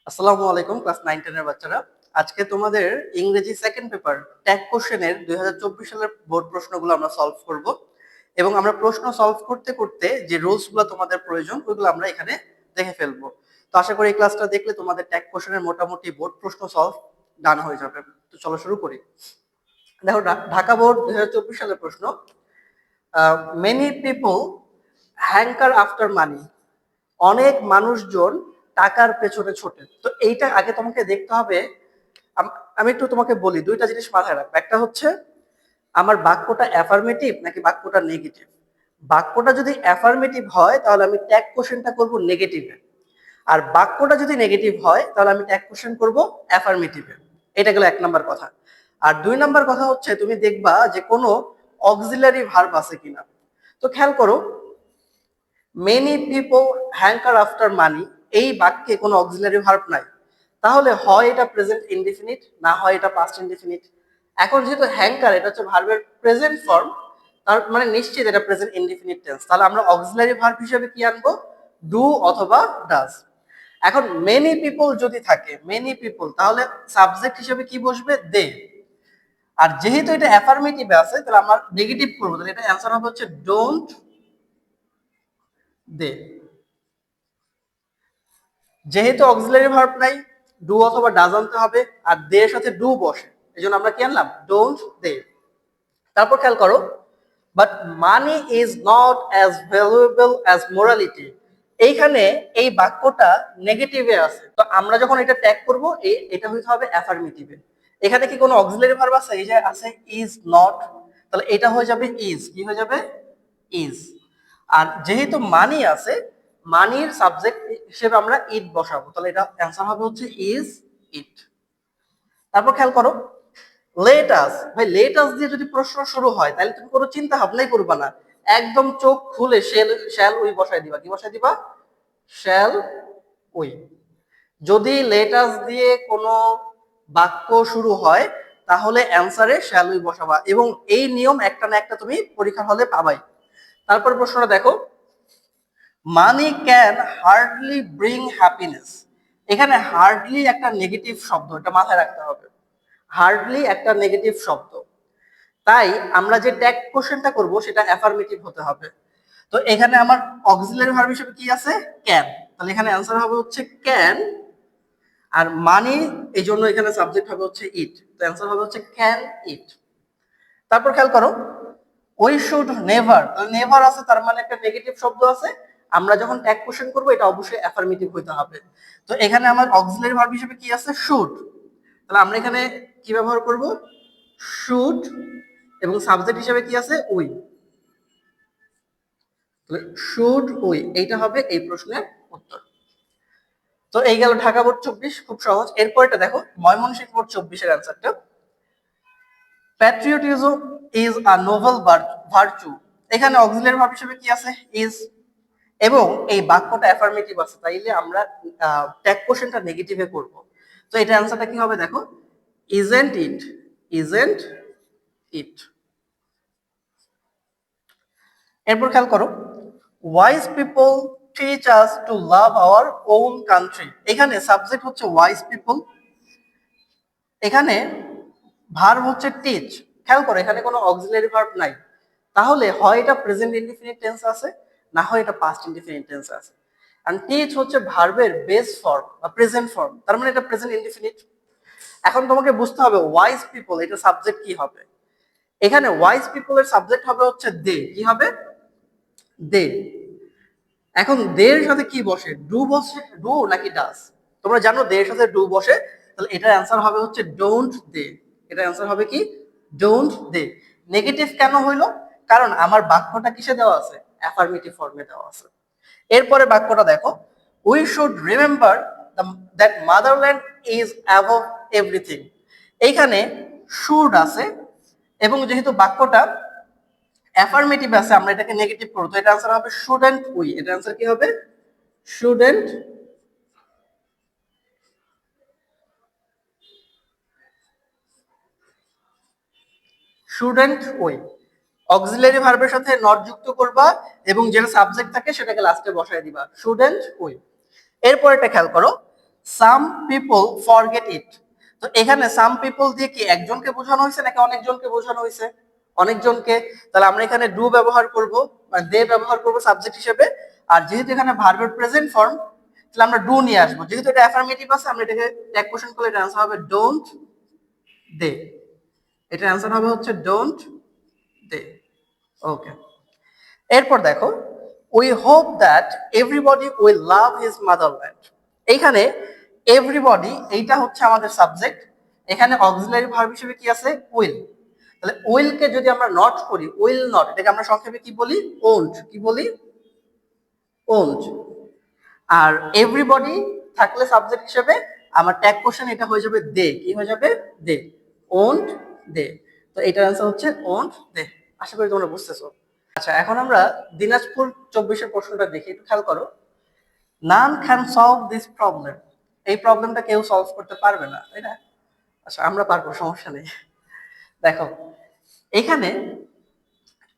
আসসালামু আলাইকুম ক্লাস 9-10 এর বাচ্চারা। আজকে তোমাদের ইংরেজি সেকেন্ড পেপার ট্যাগ কোশ্চেনের 2024 সালের বোর্ড প্রশ্নগুলো আমরা সলভ করব এবং আমরা প্রশ্ন সলভ করতে করতে যে রুলসগুলো তোমাদের প্রয়োজন ওইগুলো আমরা এখানে দেখে ফেলবো। তো আশা করি এই ক্লাসটা দেখলে তোমাদের ট্যাগ কোশ্চেনের মোটামুটি বোর্ড প্রশ্ন সলভ ডান হয়ে যাবে। তো চলো শুরু করি। দেখো ঢাকা বোর্ড 2024 সালের প্রশ্ন, many people hanker after money, অনেক মানুষজন টাকার পেছনে ছোটে। তো এইটা আগে তোমাকে দেখতে হবে। আমি একটু তোমাকে বলি, দুইটা জিনিস মাথায় রাখবে। একটা হচ্ছে আমার বাক্যটা অ্যাফার্মেটিভ নাকি বাক্যটা নেগেটিভ। বাক্যটা যদি অ্যাফার্মেটিভ হয় তাহলে আমি ট্যাগ কোশ্চেনটা করব নেগেটিভে, আর বাক্যটা যদি নেগেটিভ হয় তাহলে আমি ট্যাগ কোশ্চেন করব অ্যাফার্মেটিভে। এটা গেল এক নাম্বার কথা। আর দুই নাম্বার কথা হচ্ছে তুমি দেখবা যে কোনো অক্সিলারি ভার্ব আছে কিনা। তো খেয়াল করো, many people hanker after money, এই বাক্যে কোনো অক্সিলারি ভার্ব নাই, তাহলে হয় এটা প্রেজেন্ট ইনডিফিনিট না হয় এটা পাস্ট ইনডিফিনিট। এখন যেহেতু হ্যাঙ্কার এটা হচ্ছে ভার্বের প্রেজেন্ট ফর্ম, তার মানে নিশ্চিত এটা প্রেজেন্ট ইনডিফিনিট টেন্স, তাহলে আমরা অক্সিলারি ভার্ব হিসেবে কি আনবো? ডু অথবা ডাজ। এখন মেনি পিপল যদি থাকে, মেনি পিপল, তাহলে সাবজেক্ট হিসেবে কি বসবে? দে। আর যেহেতু এটা অ্যাফার্মেটিভ আছে তাহলে আমরা নেগেটিভ করবো, তাহলে এটা অ্যান্সার হবে হচ্ছে ডোন্ট দে। যেহেতু অক্সিলারি ভার্ব নাই, ডু অথবা ডাজ আনতে হবে, আর দে এর সাথে ডু বসে, এই জন্য আমরা কি আনলাম? Don't they. তারপর খেয়াল করো, but money is not as valuable as morality, এইখানে এই বাক্যটা নেগেটিভে আছে। তো আমরা যখন এটা ট্যাগ করব এটা হইতে হবে অ্যাফার্মেটিভে। এখানে কি কোনো অক্সিলারি ভার্ব আছে? এই যে আছে ইজ নট, তাহলে এটা হয়ে যাবে ইজ। কি হয়ে যাবে? ইজ। আর যেহেতু মানি আছে, মানির সাবজেক্ট হিসেবে আমরা ইট বসাবো, তাহলে এটা অ্যান্সার হবে হচ্ছে ইজ ইট। তারপর খেয়াল করো, লেট আস। ভাই লেট আস দিয়ে যদি প্রশ্ন শুরু হয় তাহলে তুমি কোনো চিন্তা ভাবনাই করবা না, একদম চোখ খুলে শ্যাল উই বসাই দিবা। কি বসাই দিবা? Shall we. যদি লেট আস দিয়ে কোনো বাক্য শুরু হয় তাহলে অ্যান্সারে শ্যাল উই বসাবা, এবং এই নিয়ম একটা না একটা তুমি পরীক্ষা হলে পাবাই। তারপর প্রশ্নটা দেখো, money can hardly bring happiness. এখানে হার্ডলি একটা নেগেটিভ শব্দ, এটা মাথায় রাখতে হবে। হার্ডলি একটা নেগেটিভ শব্দ, তাই আমরা যে ট্যাগ কোশ্চেনটা করব সেটা অ্যাফার্মেটিভ হতে হবে। তো এখানে আমার অক্সিলারি ভার্ব হিসেবে কি আছে? ক্যান। তাহলে এখানে অ্যান্সার হবে হচ্ছে ক্যান। আর মানি, এই জন্য এখানে সাবজেক্ট হবে হচ্ছে ইট, তো অ্যান্সার হবে হচ্ছে ক্যান ইট। তারপর খেয়াল করো, উই শুড নেভার, নেভার আছে তার মানে একটা নেগেটিভ শব্দ আছে। আমরা যখন ট্যাগ কোশ্চেন করব এটা অবশ্যই অ্যাফার্মেটিভ হইতে হবে। তো এখানে আমার অক্সিলারি ভার্ব হিসেবে কি আছে? শুড। তাহলে আমরা এখানে কি ব্যবহার করব? শুড, এবং সাবজেক্ট হিসেবে কি আছে? উই। তাহলে শুড উই, এইটা হবে এই প্রশ্নের উত্তর। তো এই গেল ঢাকা বোর্ড 24, খুব সহজ। এরপরটা দেখো ময়মনসিংহ বোর্ড 24 এর অ্যান্সারটা, patriotism is a Nobel virtue. এখানে অক্সিলারি ভার্ব হিসেবে কি আছে? ইজ, এবং এই বাক্যটা অ্যাফার্মেটিভ আছে, তাইলে আমরা ট্যাগ কোশ্চেনটা নেগেটিভে করব। তো এটা অ্যান্সারটা কি হবে? দেখো, ইজেন্ট ইট, ইজেন্ট ইট। এরপর খেয়াল করো, wise people teach us to love our own country. এখানে সাবজেক্ট হচ্ছে ওয়াইজ পিপল, এখানে ভার্ব হচ্ছে টিচ। খেয়াল করো এখানে কোনো অক্সিলারি ভার্ব নাই, তাহলে হয় এটা প্রেজেন্ট ইনডিফিনিট টেন্স আছে না হয় এটা পাস্ট ইনডিফিনিট টেন্স আছে। আর টিচ হচ্ছে ভার্বের বেস ফর্ম বা প্রেজেন্ট ফর্ম, তার মানে এটা প্রেজেন্ট ইনডিফিনিট। এখন তোমাকে বুঝতে হবে ওয়াইজ পিপল এটা সাবজেক্ট কি হবে। এখানে ওয়াইজ পিপলের সাবজেক্ট হবে হচ্ছে দে। কি হবে? দে। এখন দের সাথে কি বসে? ডু বসে, ডু নাকি ডাস? তোমরা জানো দের সাথে ডু বসে, তাহলে এটার অ্যান্সার হবে হচ্ছে ডোন্ট দে। এটার অ্যান্সার হবে কি? Don't they. নেগেটিভ কেন হইলো? কারণ আমার বাক্যটা কিসে দেওয়া আছে? অ্যাফার্মেটিভ ফর্মে দেওয়া আছে। এরপরে বাক্যটা দেখো, we should remember that motherland is above everything. এইখানে শুড আছে, এবং যেহেতু বাক্যটা অ্যাফার্মেটিভ আছে আমরা এটাকে নেগেটিভ করব, তো এটা आंसर হবে শুডন্ট উই। এটা आंसर কি হবে? Shouldn't shouldn't we. অক্সিলারি ভার্বের সাথে নট যুক্ত করবা এবং যেটা সাবজেক্ট থাকে সেটাকে লাস্টে বসায় দিবা, শুডন্ট উই। এরপর এটা খেয়াল করো, সাম পিপল ফরগেট ইট। তো এখানে সাম পিপল দিয়ে কি একজনকে বোঝানো হয়েছে নাকি অনেকজনকে বোঝানো হয়েছে? অনেকজনকে। তাহলে আমরা এখানে ডু ব্যবহার করব, মানে দে ব্যবহার করব সাবজেক্ট হিসেবে। আর যেহেতু এখানে ভার্বের প্রেজেন্ট ফর্ম, তাহলে আমরা ডু নিয়ে আসবো। যেহেতু এটা অ্যাফার্মেটিভ আছে, আমরা এটাকে ট্যাগ কোশ্চেন করলে এটা आंसर হবে ডোন্ট দে। এটার आंसर হবে হচ্ছে ডোন্ট দে। ওকে, এরপর দেখো, we hope that everybody will love his motherland. এইখানে এভরিবডি এইটা হচ্ছে আমাদের সাবজেক্ট, এখানে অক্সিলারি ভার্ব হিসেবে কি আছে? উইল। তাহলে উইল কে যদি আমরা নট করি, উইল নট, এটাকে আমরা সংক্ষেপে কি বলি? ওন্ট। কি বলি? ওন্ট। আর এভরিবডি থাকলে সাবজেক্ট হিসেবে আমার ট্যাগ কোশ্চেন এটা হয়ে যাবে দে। কি হয়ে যাবে? দে। ওন্ট দে। তো এটার आंसर হচ্ছে ওন্ট দে। আশা করি তোমরা বুঝতেছো। আচ্ছা, এখন আমরা দিনাজপুর 24-এর প্রশ্নটা দেখি, একটু খেয়াল করো। None can solve this problem. এই প্রবলেমটা কেউ সলভ করতে পারবে না, তাই না? আচ্ছা, আমরা পারবো, সমস্যা নেই। দেখো, এখানে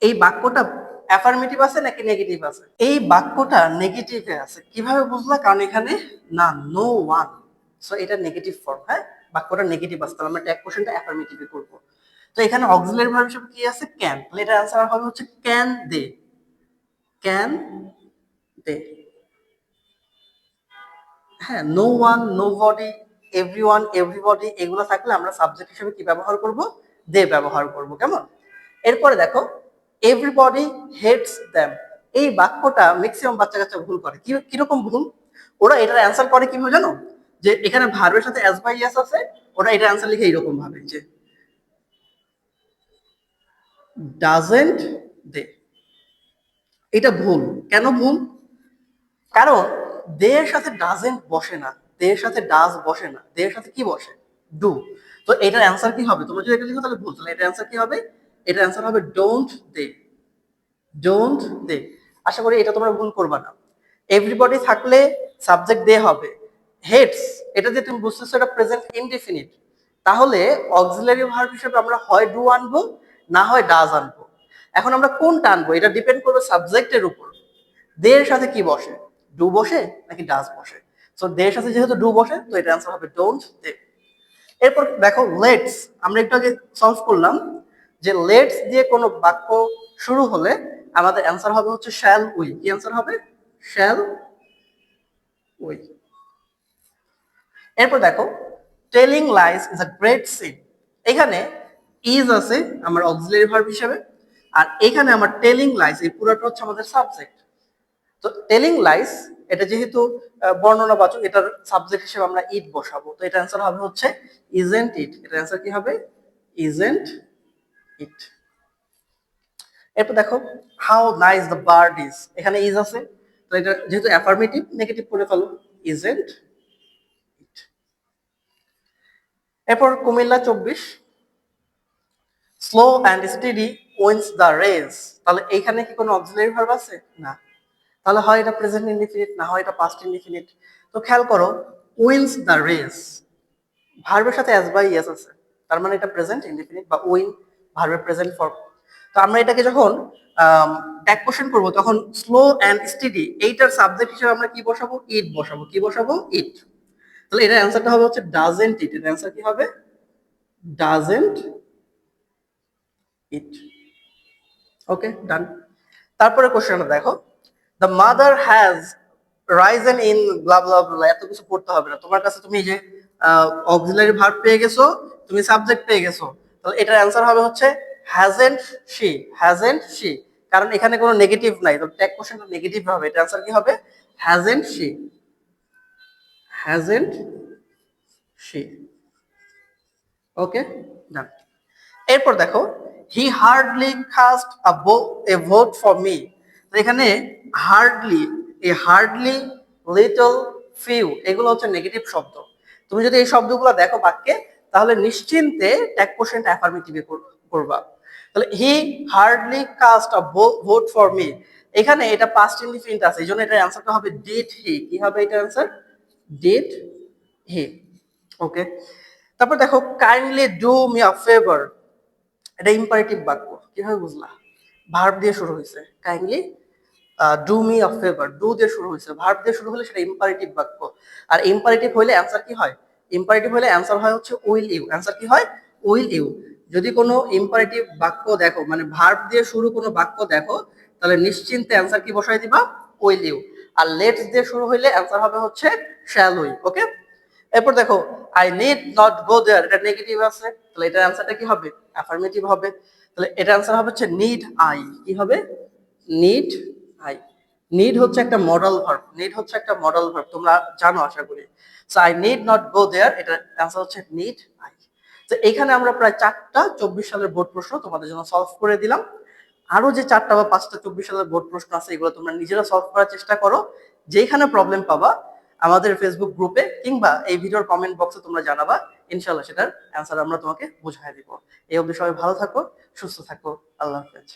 এই বাক্যটা অ্যাফার্মেটিভ আছে নাকি নেগেটিভ আছে? এই বাক্যটা নেগেটিভে আছে। কিভাবে বুঝলা? কারণ এখানে না, নো ওয়ান, সো এটা নেগেটিভ ফর্ম। হ্যাঁ, বাক্যটা নেগেটিভ আছে, তাহলে আমরা ট্যাগ কোশ্চেনটা অ্যাফার্মেটিভে করব। তো এখানে অক্সিলারি ভার্ব হিসেবে কি আছে? ক্যান। তাহলে এটার आंसर হবে হচ্ছে ক্যান দে। Can they. হ্যাঁ, no one, nobody, everyone, everybody, এগুলো থাকলে আমরা সাবজেক্ট হিসেবে কি ব্যবহার করব? দে ব্যবহার করব। কেমন? এরপরে দেখো, এভরিবডি হেটস দ্যাম। এই বাক্যটা ম্যাক্সিমাম বাচ্চা কাচ্চা ভুল করে। কিরকম ভুল? ওরা এটার অ্যান্সার করে কিভাবে জানো? যে এখানে ভার্বের সাথে অ্যাজ বাই এস আছে, ওরা এটার অ্যান্সার লিখে এইরকম ভাবে যে ডাজেন্ট দে। এটা ভুল। কেন ভুল? কারণ দের সাথে ডাজেন্ট বসে না, দের সাথে ডাজ বসে না, দের সাথে কি বসে? ডু। তো এটার অ্যান্সার কি হবে? তোমরা যদি এটা লিখো তাহলে ভুল। তাহলে এটার অ্যান্সার কি হবে? এটার অ্যান্সার হবে ডোন্ট দে। Don't they. আশা করি এটা তোমরা ভুল করবা না। এভরিবডি থাকলে সাবজেক্ট দে হবে। হেটস, এটা দিয়ে তুমি বুঝতেছো এটা প্রেজেন্ট ইনডেফিনিট, তাহলে অক্সিলারি ভার্ব হিসেবে আমরা হয় ডু আনবো, না হয় ডাজ আনবো। এখন আমরা কোনটা আনবো এটা ডিপেন্ড করবে সাবজেক্টের উপর। দের সাথে কি বসে? ডু বসে নাকি ডাজ বসে? সো দের সাথে যেহেতু ডু বসে, তো এটা অ্যান্সার হবে ডোন্ট দে। এরপর দেখো লেটস, আমরা একটু আগে সলভ করলাম যে লেটস দিয়ে কোনো বাক্য শুরু হলে আমাদের অ্যান্সার হবে হচ্ছে শ্যাল উই। কি অ্যান্সার হবে? Shall we. এরপর দেখো, telling lines is a great sin. এখানে ইজ আছে আমার অক্সিলারি ভার্ব হিসেবে, আর এখানে আমার টেলিং লাইস, এই পুরোটা হচ্ছে আমাদের সাবজেক্ট। তো টেলিং লাইস, এটা যেহেতু বর্ণনাবাচক, এটার সাবজেক্ট হিসেবে আমরা ইট বসাবো। তো এটা অ্যান্সার হবে হচ্ছে ইজেন্ট ইট। এটার অ্যান্সার কি হবে? Isn't it. এরপর দেখো, how nice the bird is. এখানে ইজ আছে, তো এটা যেহেতু অ্যাফার্মেটিভ, নেগেটিভ করে ফেলো, ইজেন্ট ইট। এরপর Comilla 24, slow and steady wins the race. তাহলে এইখানে কি কোনো অক্সিলারি ভার্ব আছে? না। তাহলে হয় এটা প্রেজেন্ট ইনডিফিনিট, না হয় এটা পাস্ট ইনডিফিনিট। তো খেয়াল করো, উইন্স দ্য রেস, ভার্বের সাথে অ্যাজ বাই এস আছে, তার মানে এটা প্রেজেন্ট ইনডিফিনিট বা উইন ভার্বের প্রেজেন্ট ফর্ম। তো আমরা এটাকে যখন ট্যাগ কোশ্চেন করব, তখন স্লো অ্যান্ড স্টেডি এইটার সাবজেক্ট হিসেবে আমরা কি বসাবো? ইট বসাবো। কি বসাবো? ইট। তাহলে এটার অ্যান্সারটা হবে হচ্ছে ডাজেন্ট ইট। এর অ্যান্সার কি হবে? Doesn't it. Okay, done. তারপরে কোশ্চেনটা দেখো, the mother has risen in blah blah blah. এত কিছু পড়তে হবে না তোমার কাছে, তুমি যে অক্সিলারি ভার্ব পেয়ে গেছো, তুমি সাবজেক্ট পেয়ে গেছো। তাহলে এটার অ্যান্সার হবে হচ্ছে হ্যাজেন্ট শি। হ্যাজেন্ট শি, কারণ এখানে কোনো নেগেটিভ নাই, তো ট্যাগ কোশ্চেনটা নেগেটিভ হবে। এটার অ্যান্সার কি হবে? Hasn't she. Hasn't she. Okay, done. এরপর দেখো, he hardly cast a vote for me. তো এখানে হার্ডলি, এই হার্ডলি, লিটল, ফিউ, এগুলো হচ্ছে নেগেটিভ শব্দ। তুমি যদি এই শব্দগুলো দেখো বাক্যে, তাহলে নিশ্চিন্তে ট্যাগ কোশ্চেনটা অ্যাফার্মেটিভে করবা। তাহলে he hardly cast a vote for me, এখানে এটা পাস্ট ইনডিফিনিট আছে, এই জন্য এটার অ্যান্সারটা হবে ডিড হি। কি হবে এটার অ্যান্সার? Did he. ওকে, তারপর দেখো, kindly do me a favour. এটা ইম্পারেটিভ বাক্য। কিভাবে বুঝলা? ভার্ব দিয়ে শুরু হয়েছে, kindly do me a favour, do দিয়ে শুরু হয়েছে, ভার্ব দিয়ে শুরু হলে সেটা ইম্পারেটিভ বাক্য। আর ইম্পারেটিভ হইলে অ্যান্সার কি হয়? ইম্পারেটিভ হইলে অ্যান্সার হয় হচ্ছে উইল ইউ। অ্যান্সার কি হয়? Will you. যদি কোনো ইম্পারেটিভ বাক্য দেখো, মানে ভার্ব দিয়ে শুরু কোনো বাক্য দেখো, তাহলে নিশ্চিন্তে অ্যান্সার কি বসাই দিবা? Will you. আর লেটস দিয়ে শুরু হইলে অ্যান্সার হবে হচ্ছে শ্যাল উই। ওকে, এরপর দেখো আই নিড নট গো দেয়ার, এটা নেগেটিভ আছে, তাহলে এটার অ্যান্সারটা কি হবে? অ্যাফার্মেটিভ হবে। তাহলে এটার অ্যান্সার হবে হচ্ছে নিড আই। কি হবে? Need I. নিড হচ্ছে একটা মডাল ভার্ব, নিড হচ্ছে একটা মডাল ভার্ব, তোমরা জানো আশা করি। So I need not go there, এটার অ্যান্সার হচ্ছে নিড আই। তো এখানে আমরা প্রায় 4টা 24 সালের বোর্ড প্রশ্ন তোমাদের জন্য সলভ করে দিলাম। আরো যে 4টা বা 5টা 24 সালের বোর্ড প্রশ্ন আছে, এগুলো তোমরা নিজেরা সলভ করার চেষ্টা করো। যেখানে প্রবলেম পাবা আমাদের ফেসবুক গ্রুপে কিংবা এই ভিডিওর কমেন্ট বক্সে তোমরা জানাবা, ইনশাল্লাহ সেটার অ্যান্সার আমরা তোমাকে বুঝাই দিব। এই অবধি সবাই ভালো থাকো, সুস্থ থাকো, আল্লাহ হাফেজ।